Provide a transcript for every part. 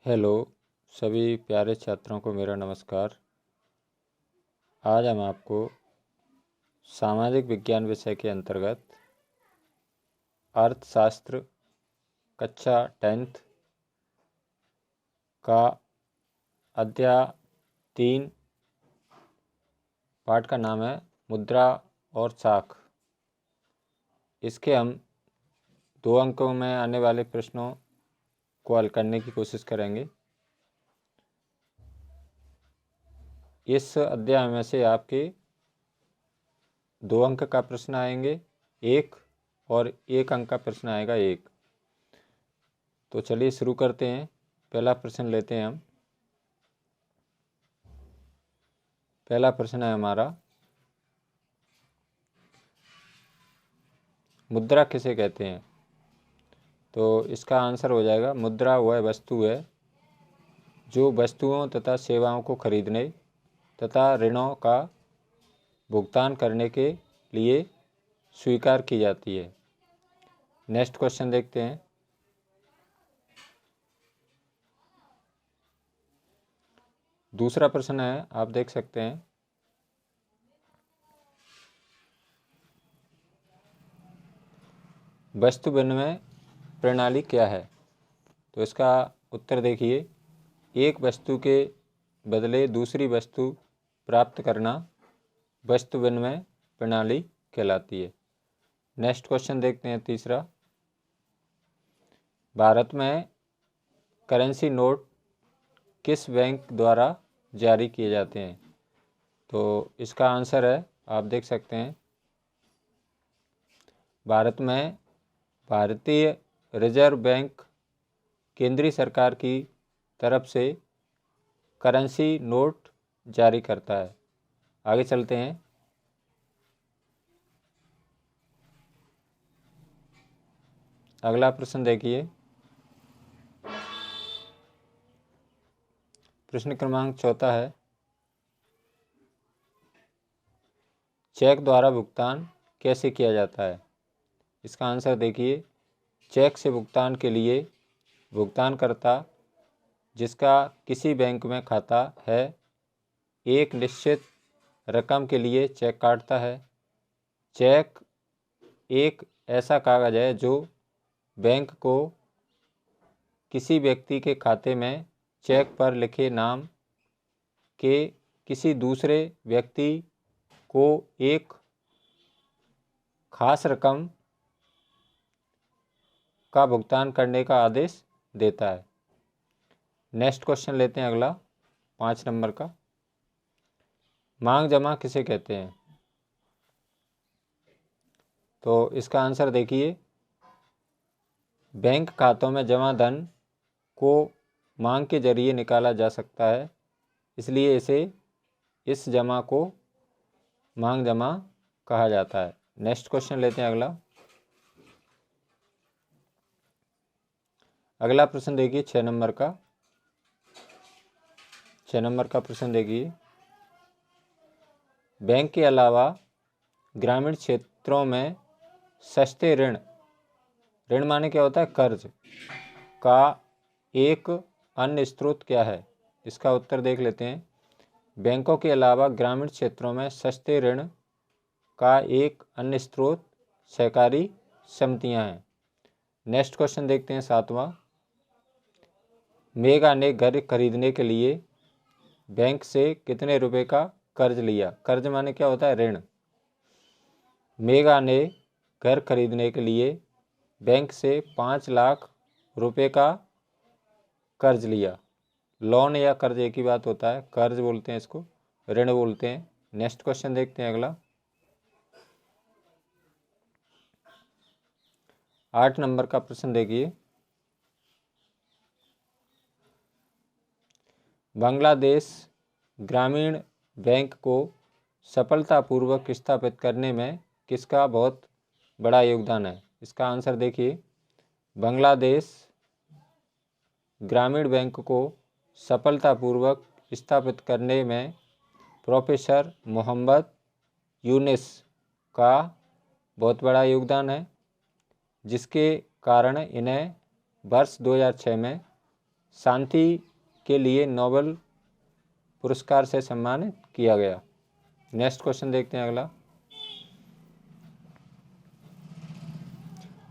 Hello सभी प्यारे छात्रों को मेरा नमस्कार। आज हम आपको सामाजिक विज्ञान विषय के अंतर्गत अर्थशास्त्र कक्षा 10th का अध्याय 3 पाठ का नाम है मुद्रा और साख। इसके हम 2 अंकों में आने वाले प्रश्नों को हल करने की कोशिश करेंगे। इस अध्याय में से आपके 2 अंक का प्रश्न आएंगे 1 और 1 अंक का प्रश्न आएगा 1। तो चलिए शुरू करते हैं। पहला प्रश्न लेते हैं हम। पहला प्रश्न है हमारा, मुद्रा किसे कहते हैं? तो इसका आंसर हो जाएगा, मुद्रा वह वस्तु है जो वस्तुओं तथा सेवाओं को खरीदने तथा ऋणों का भुगतान करने के लिए स्वीकार की जाती है। नेक्स्ट क्वेश्चन देखते हैं। दूसरा प्रश्न है, आप देख सकते हैं, वस्तु विनिमय प्रणाली क्या है? तो इसका उत्तर देखिए, एक वस्तु के बदले दूसरी वस्तु प्राप्त करना वस्तु विनिमय प्रणाली कहलाती है। नेक्स्ट क्वेश्चन देखते हैं। तीसरा, भारत में करेंसी नोट किस बैंक द्वारा जारी किए जाते हैं? तो इसका आंसर है, आप देख सकते हैं, भारत में भारतीय रिजर्व बैंक केंद्रीय सरकार की तरफ से करेंसी नोट जारी करता है। आगे चलते हैं। अगला प्रश्न देखिए, प्रश्न क्रमांक 4 है, चेक द्वारा भुगतान कैसे किया जाता है? इसका आंसर देखिए, चेक से भुगतान के लिए भुगतानकर्ता जिसका किसी बैंक में खाता है एक निश्चित रकम के लिए चेक काटता है। चेक एक ऐसा कागज है जो बैंक को किसी व्यक्ति के खाते में चेक पर लिखे नाम के किसी दूसरे व्यक्ति को एक खास रकम का भुगतान करने का आदेश देता है। नेक्स्ट क्वेश्चन लेते हैं अगला, 5 नंबर का। मांग जमा किसे कहते हैं? तो इसका आंसर देखिए, बैंक खातों में जमा धन को मांग के जरिए निकाला जा सकता है, इसलिए इस जमा को मांग जमा कहा जाता है। नेक्स्ट क्वेश्चन लेते हैं अगला। अगला प्रश्न देखिए 6 नंबर का। 6 नंबर का प्रश्न देखिए, बैंक के अलावा ग्रामीण क्षेत्रों में सस्ते ऋण माने क्या होता है? कर्ज का एक अन्य स्रोत क्या है? इसका उत्तर देख लेते हैं। बैंकों के अलावा ग्रामीण क्षेत्रों में सस्ते ऋण का एक अन्य स्रोत सहकारी समितियां हैं। नेक्स्ट क्वेश्चन देखते हैं 7वां। मेघा ने घर खरीदने के लिए बैंक से कितने रुपए का कर्ज लिया? कर्ज माने क्या होता है? ऋण। मेघा ने घर खरीदने के लिए बैंक से 5 लाख रुपए का कर्ज लिया। लोन या कर्ज एक ही बात होता है, कर्ज बोलते हैं इसको, ऋण बोलते हैं। नेक्स्ट क्वेश्चन देखते हैं अगला, 8 नंबर का प्रश्न देखिए। बांग्लादेश ग्रामीण बैंक को सफलतापूर्वक स्थापित करने में किसका बहुत बड़ा योगदान है? इसका आंसर देखिए, बांग्लादेश ग्रामीण बैंक को सफलतापूर्वक स्थापित करने में प्रोफेसर मोहम्मद यूनिस का बहुत बड़ा योगदान है, जिसके कारण इन्हें वर्ष 2006 में शांति के लिए नोबेल पुरस्कार से सम्मानित किया गया। नेक्स्ट क्वेश्चन देखते हैं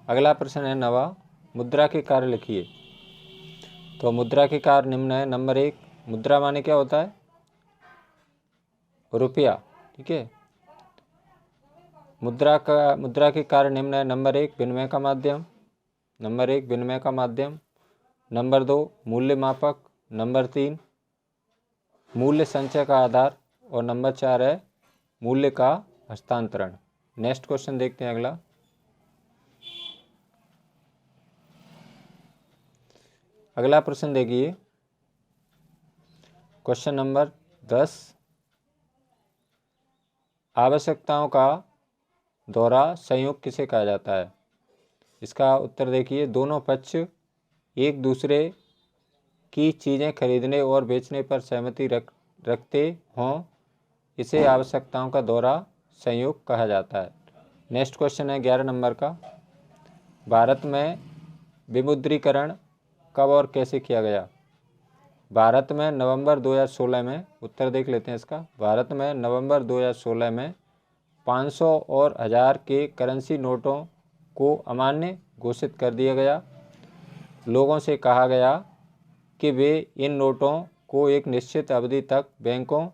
अगला प्रश्न है 9वां, मुद्रा के कार्य लिखिए। तो मुद्रा के कार्य निम्न है। नंबर 1, मुद्रा माने क्या होता है? रुपया। ठीक है। मुद्रा के कार्य निम्न है। नंबर 1, विनिमय का माध्यम। नंबर 1, विनिमय का माध्यम। नंबर 2, मूल्य मापक। नंबर 3, मूल्य संचय का आधार। और नंबर 4 है मूल्य का हस्तांतरण। नेक्स्ट क्वेश्चन देखते हैं अगला प्रश्न देखिए, क्वेश्चन नंबर 10, आवश्यकताओं का दोहरा संयोग किसे कहा जाता है? इसका उत्तर देखिए, दोनों पक्ष एक दूसरे की चीज़ें खरीदने और बेचने पर सहमति रखते हों, इसे आवश्यकताओं का दोहरा संयोग कहा जाता है। नेक्स्ट क्वेश्चन है 11 नंबर का, भारत में विमुद्रीकरण कब और कैसे किया गया? भारत में नवंबर 2016 में, उत्तर देख लेते हैं इसका। भारत में नवंबर 2016 में 500 और 1000 के करेंसी नोटों को अमान्य घोषित कर दिया गया। लोगों से कहा गया कि वे इन नोटों को एक निश्चित अवधि तक बैंकों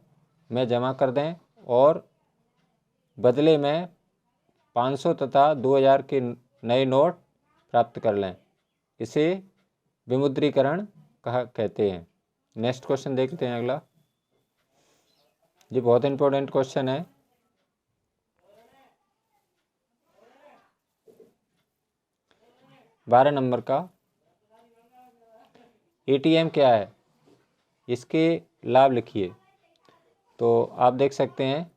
में जमा कर दें और बदले में 500 तथा 2000 के नए नोट प्राप्त कर लें। इसे विमुद्रीकरण कहते हैं। नेक्स्ट क्वेश्चन देखते हैं अगला। ये बहुत इंपॉर्टेंट क्वेश्चन है। बारह नंबर का, एटीएम क्या है? इसके लाभ लिखिए। तो आप देख सकते हैं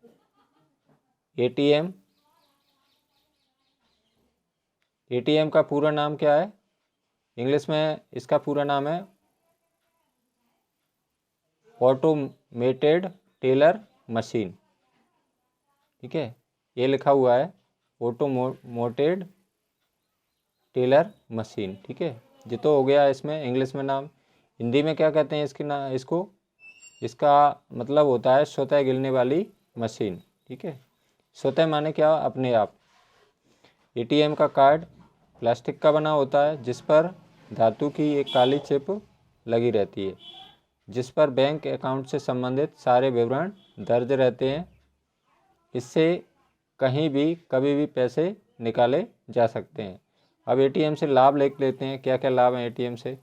एटीएम का पूरा नाम क्या है? इंग्लिश में इसका पूरा नाम है ऑटोमेटेड टेलर मशीन। ठीक है, ये लिखा हुआ है ऑटोमेटेड टेलर मशीन। ठीक है, ये तो हो गया इसमें इंग्लिश में नाम। हिंदी में क्या कहते हैं इसको? इसका मतलब होता है स्वतः गिरने वाली मशीन। ठीक है, स्वतः माने क्या? अपने आप। एटीएम का कार्ड प्लास्टिक का बना होता है जिस पर धातु की एक काली चिप लगी रहती है, जिस पर बैंक अकाउंट से संबंधित सारे विवरण दर्ज रहते हैं। इससे कहीं भी कभी भी पैसे निकाले जा सकते हैं। अब एटीएम से लाभ लिख लेते हैं, क्या क्या लाभ हैं एटीएम से।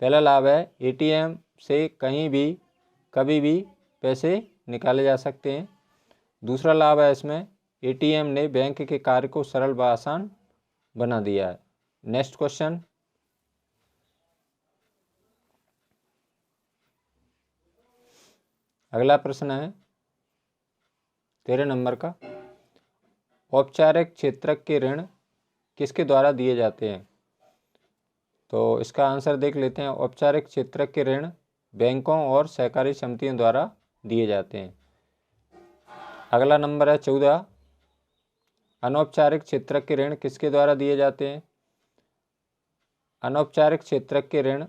पहला लाभ है एटीएम से कहीं भी कभी भी पैसे निकाले जा सकते हैं। दूसरा लाभ है इसमें, एटीएम ने बैंक के कार्य को सरल व आसान बना दिया है। नेक्स्ट क्वेश्चन, अगला प्रश्न है 13 नंबर का, औपचारिक क्षेत्र के ऋण किसके द्वारा दिए जाते हैं? तो इसका आंसर देख लेते हैं। औपचारिक क्षेत्र के ऋण बैंकों और सहकारी समितियों द्वारा दिए जाते हैं। अगला नंबर है 14, अनौपचारिक क्षेत्र के ऋण किसके द्वारा दिए जाते हैं? अनौपचारिक क्षेत्र के ऋण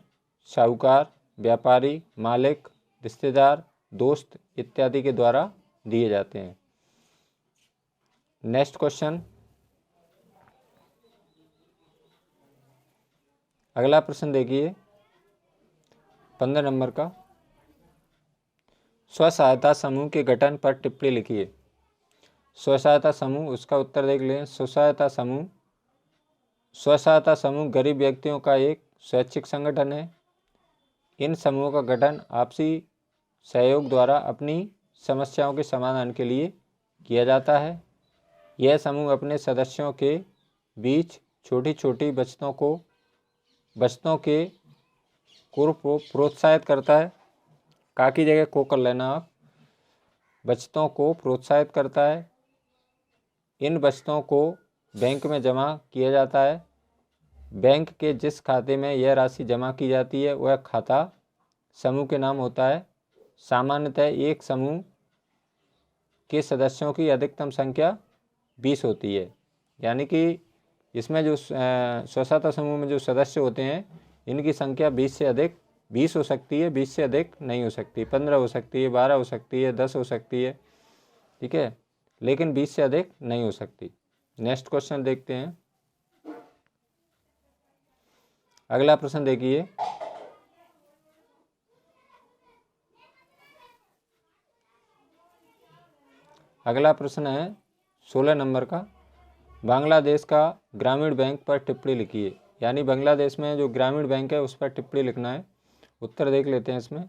साहूकार, व्यापारी, मालिक, रिश्तेदार, दोस्त इत्यादि के द्वारा दिए जाते हैं। नेक्स्ट क्वेश्चन, अगला प्रश्न देखिए 15 नंबर का, स्व सहायता समूह के गठन पर टिप्पणी लिखिए। स्व सहायता समूह, उसका उत्तर देख लें। स्व सहायता समूह गरीब व्यक्तियों का एक स्वैच्छिक संगठन है। इन समूहों का गठन आपसी सहयोग द्वारा अपनी समस्याओं के समाधान के लिए किया जाता है। यह समूह अपने सदस्यों के बीच छोटी छोटी बचतों के प्रोत्साहित करता है। का की जगह को कर लेना आप। बचतों को प्रोत्साहित करता है। इन बचतों को बैंक में जमा किया जाता है। बैंक के जिस खाते में यह राशि जमा की जाती है वह खाता समूह के नाम होता है। सामान्यतः एक समूह के सदस्यों की अधिकतम संख्या 20 होती है। यानी कि इसमें जो स्व सहायता समूह में जो सदस्य होते हैं इनकी संख्या 20 से अधिक 20 हो सकती है, 20 से अधिक नहीं हो सकती, 15 हो सकती है, 12 हो सकती है, 10 हो सकती है, ठीक है, लेकिन 20 से अधिक नहीं हो सकती। नेक्स्ट क्वेश्चन देखते हैं। अगला प्रश्न देखिए, अगला प्रश्न है 16 नंबर का। बांग्लादेश का ग्रामीण बैंक पर टिप्पणी लिखिए। यानी बांग्लादेश में जो ग्रामीण बैंक है उस पर टिप्पणी लिखना है। उत्तर देख लेते हैं इसमें।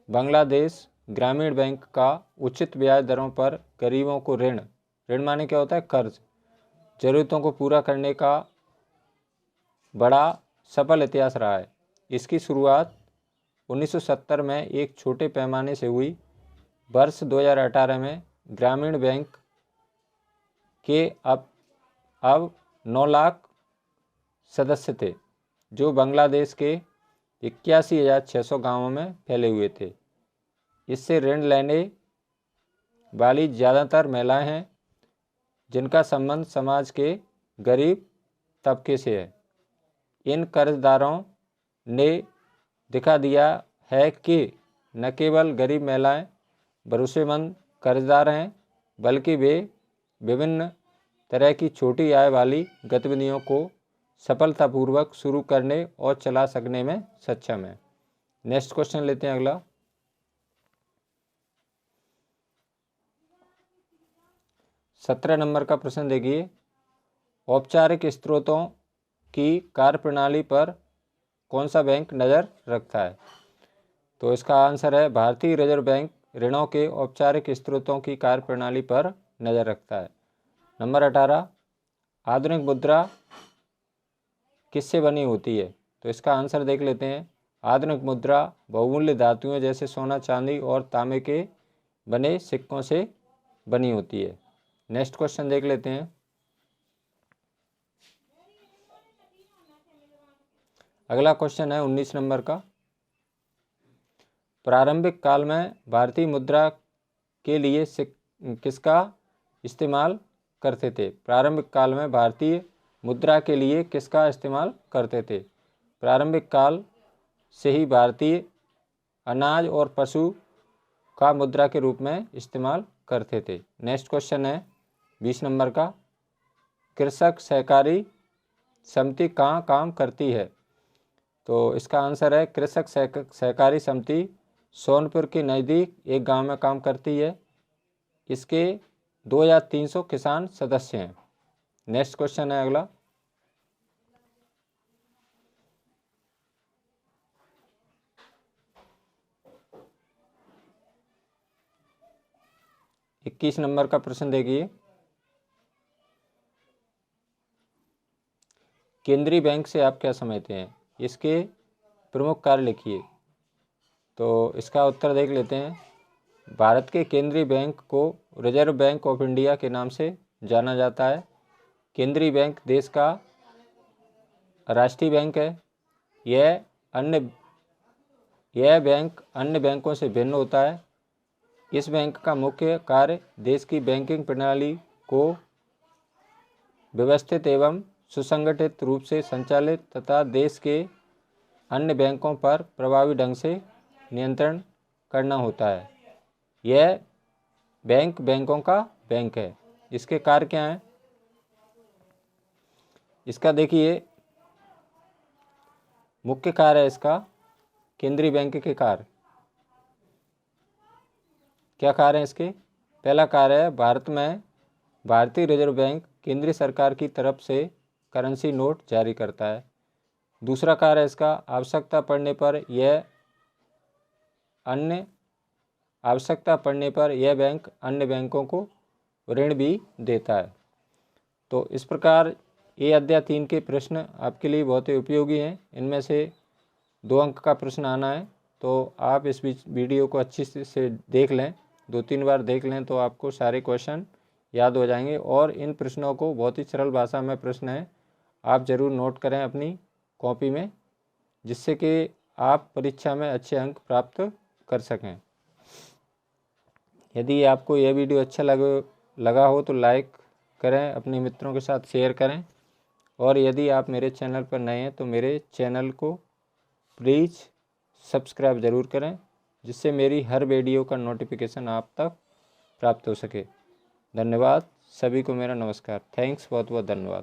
बांग्लादेश ग्रामीण बैंक का उचित ब्याज दरों पर गरीबों को ऋण, ऋण माने क्या होता है, कर्ज, जरूरतों को पूरा करने का बड़ा सफल इतिहास रहा है। इसकी शुरुआत 1970 में एक छोटे पैमाने से हुई। वर्ष 2018 में ग्रामीण बैंक के अब 9 लाख सदस्य थे, जो बांग्लादेश के 81,600 गाँवों में फैले हुए थे। इससे ऋण लेने वाली ज़्यादातर महिलाएं हैं, जिनका संबंध समाज के गरीब तबके से है। इन कर्जदारों ने दिखा दिया है कि न केवल गरीब महिलाएं भरोसेमंद कर्जदार हैं, बल्कि वे विभिन्न तरह की छोटी आय वाली गतिविधियों को सफलतापूर्वक शुरू करने और चला सकने में सक्षम है। नेक्स्ट क्वेश्चन लेते हैं अगला। सत्रह नंबर का प्रश्न देखिए, औपचारिक स्रोतों की कार्यप्रणाली पर कौन सा बैंक नज़र रखता है? तो इसका आंसर है भारतीय रिजर्व बैंक ऋणों के औपचारिक स्रोतों की कार्यप्रणाली पर नज़र रखता है। नंबर 18, आधुनिक मुद्रा किससे बनी होती है? तो इसका आंसर देख लेते हैं। आधुनिक मुद्रा बहुमूल्य धातुओं जैसे सोना, चांदी और तांबे के बने सिक्कों से बनी होती है। नेक्स्ट क्वेश्चन देख लेते हैं। अगला क्वेश्चन है 19 नंबर का। प्रारंभिक काल में भारतीय मुद्रा के लिए किसका इस्तेमाल करते थे? प्रारंभिक काल में भारतीय मुद्रा के लिए किसका इस्तेमाल करते थे? प्रारंभिक काल से ही भारतीय अनाज और पशु का मुद्रा के रूप में इस्तेमाल करते थे। नेक्स्ट क्वेश्चन है 20 नंबर का। कृषक सहकारी समिति कहाँ काम करती है? तो इसका आंसर है कृषक सहकारी समिति सोनपुर के नज़दीक एक गांव में काम करती है। इसके 2300 किसान सदस्य हैं। नेक्स्ट क्वेश्चन है अगला। इक्कीस नंबर का प्रश्न देखिए, केंद्रीय बैंक से आप क्या समझते हैं? इसके प्रमुख कार्य लिखिए। तो इसका उत्तर देख लेते हैं। भारत के केंद्रीय बैंक को रिजर्व बैंक ऑफ इंडिया के नाम से जाना जाता है। केंद्रीय बैंक देश का राष्ट्रीय बैंक है। यह बैंक अन्य बैंकों से भिन्न होता है। इस बैंक का मुख्य कार्य देश की बैंकिंग प्रणाली को व्यवस्थित एवं सुसंगठित रूप से संचालित तथा देश के अन्य बैंकों पर प्रभावी ढंग से नियंत्रण करना होता है। यह बैंक बैंकों का बैंक है। इसके कार्य क्या हैं? इसका देखिए, मुख्य कार्य है इसका केंद्रीय बैंक के कार्य। क्या कार्य है इसके? पहला कार्य है भारत में भारतीय रिजर्व बैंक केंद्रीय सरकार की तरफ से करेंसी नोट जारी करता है। दूसरा कार्य इसका आवश्यकता पड़ने पर यह बैंक अन्य बैंकों को ऋण भी देता है। तो इस प्रकार ये अध्याय 3 के प्रश्न आपके लिए बहुत ही उपयोगी हैं। इनमें से 2 अंक का प्रश्न आना है, तो आप इस वीडियो को अच्छी से देख लें, 2-3 बार देख लें तो आपको सारे क्वेश्चन याद हो जाएंगे। और इन प्रश्नों को बहुत ही सरल भाषा में प्रश्न है, आप ज़रूर नोट करें अपनी कॉपी में, जिससे कि आप परीक्षा में अच्छे अंक प्राप्त कर सकें। यदि आपको यह वीडियो अच्छा लगा हो तो लाइक करें, अपने मित्रों के साथ शेयर करें। और यदि आप मेरे चैनल पर नए हैं तो मेरे चैनल को प्लीज़ सब्सक्राइब ज़रूर करें, जिससे मेरी हर वीडियो का नोटिफिकेशन आप तक प्राप्त हो सके। धन्यवाद, सभी को मेरा नमस्कार। थैंक्स, बहुत बहुत धन्यवाद।